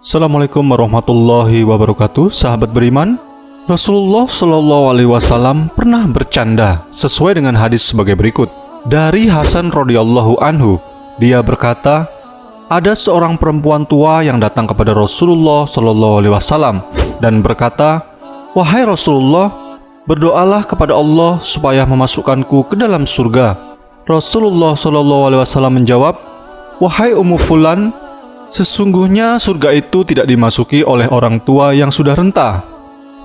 Assalamualaikum warahmatullahi wabarakatuh. Sahabat beriman, Rasulullah Shallallahu Alaihi Wasallam pernah bercanda sesuai dengan hadis sebagai berikut. Dari Hasan radhiyallahu anhu, dia berkata, ada seorang perempuan tua yang datang kepada Rasulullah Shallallahu Alaihi Wasallam dan berkata, wahai Rasulullah, berdoalah kepada Allah supaya memasukkanku ke dalam surga. Rasulullah Shallallahu Alaihi Wasallam menjawab, wahai Ummu Fulan, sesungguhnya surga itu tidak dimasuki oleh orang tua yang sudah renta.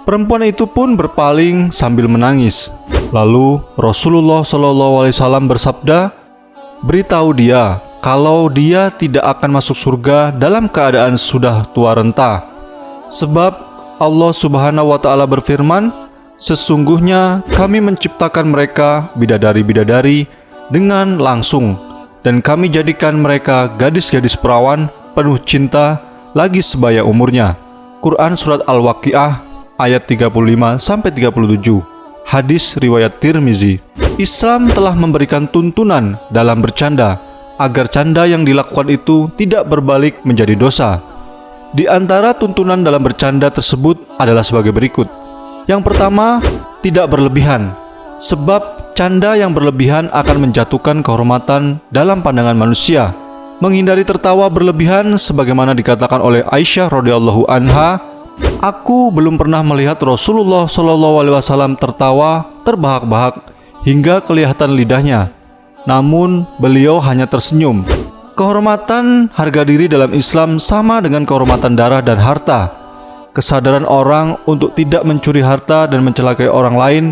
Perempuan itu pun berpaling sambil menangis. Lalu Rasulullah SAW bersabda, beritahu dia kalau dia tidak akan masuk surga dalam keadaan sudah tua renta. Sebab Allah Subhanahu wa Ta'ala berfirman, sesungguhnya kami menciptakan mereka bidadari-bidadari dengan langsung, dan kami jadikan mereka gadis-gadis perawan penuh cinta lagi sebaya umurnya. Quran Surat Al-Waqiah ayat 35-37. Hadis riwayat Tirmizi. Islam telah memberikan tuntunan dalam bercanda agar canda yang dilakukan itu tidak berbalik menjadi dosa. Di antara tuntunan dalam bercanda tersebut adalah sebagai berikut. Yang pertama, tidak berlebihan. Sebab canda yang berlebihan akan menjatuhkan kehormatan dalam pandangan manusia. Menghindari tertawa berlebihan sebagaimana dikatakan oleh Aisyah radhiyallahu anha, aku belum pernah melihat Rasulullah Shallallahu Alaihi Wasallam tertawa terbahak-bahak hingga kelihatan lidahnya. Namun beliau hanya tersenyum. Kehormatan harga diri dalam Islam sama dengan kehormatan darah dan harta. Kesadaran orang untuk tidak mencuri harta dan mencelakai orang lain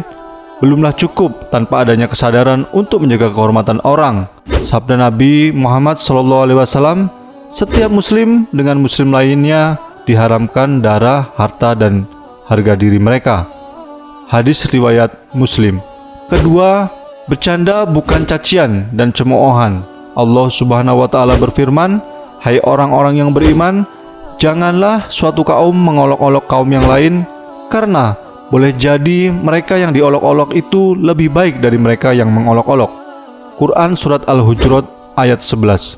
belumlah cukup tanpa adanya kesadaran untuk menjaga kehormatan orang. Sabda Nabi Muhammad SAW, setiap muslim dengan muslim lainnya diharamkan darah, harta, dan harga diri mereka. Hadis riwayat Muslim. Kedua, bercanda bukan cacian dan cemoohan. Allah Subhanahu wa Ta'ala berfirman, hai orang-orang yang beriman, janganlah suatu kaum mengolok-olok kaum yang lain, karena boleh jadi mereka yang diolok-olok itu lebih baik dari mereka yang mengolok-olok. Quran Surat Al-Hujurat ayat 11.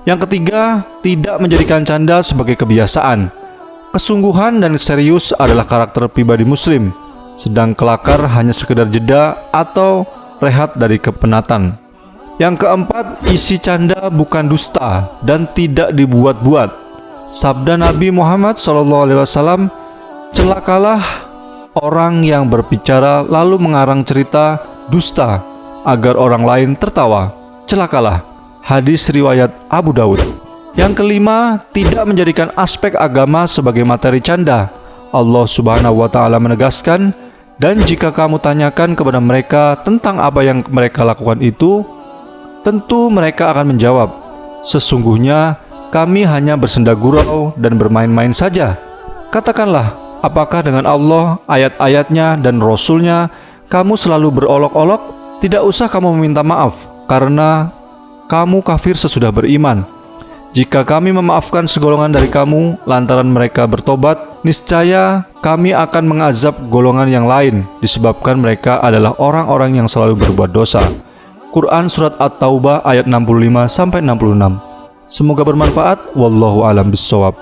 Yang ketiga, tidak menjadikan canda sebagai kebiasaan. Kesungguhan dan serius adalah karakter pribadi muslim, sedang kelakar hanya sekedar jeda atau rehat dari kepenatan. Yang keempat, isi canda bukan dusta dan tidak dibuat-buat. Sabda Nabi Muhammad SAW, celakalah orang yang berbicara lalu mengarang cerita dusta agar orang lain tertawa. Celakalah. Hadis riwayat Abu Daud. Yang kelima, tidak menjadikan aspek agama sebagai materi canda. Allah Subhanahu wa Ta'ala menegaskan, dan jika kamu tanyakan kepada mereka tentang apa yang mereka lakukan itu, tentu mereka akan menjawab, sesungguhnya kami hanya bersenda gurau dan bermain-main saja. Katakanlah, apakah dengan Allah, ayat-ayatnya, dan Rasulnya kamu selalu berolok-olok? Tidak usah kamu meminta maaf, karena kamu kafir sesudah beriman. Jika kami memaafkan segolongan dari kamu lantaran mereka bertobat, niscaya kami akan mengazab golongan yang lain disebabkan mereka adalah orang-orang yang selalu berbuat dosa. Quran Surat At-Taubah ayat 65-66. Semoga bermanfaat. Wallahu a'lam bishawab.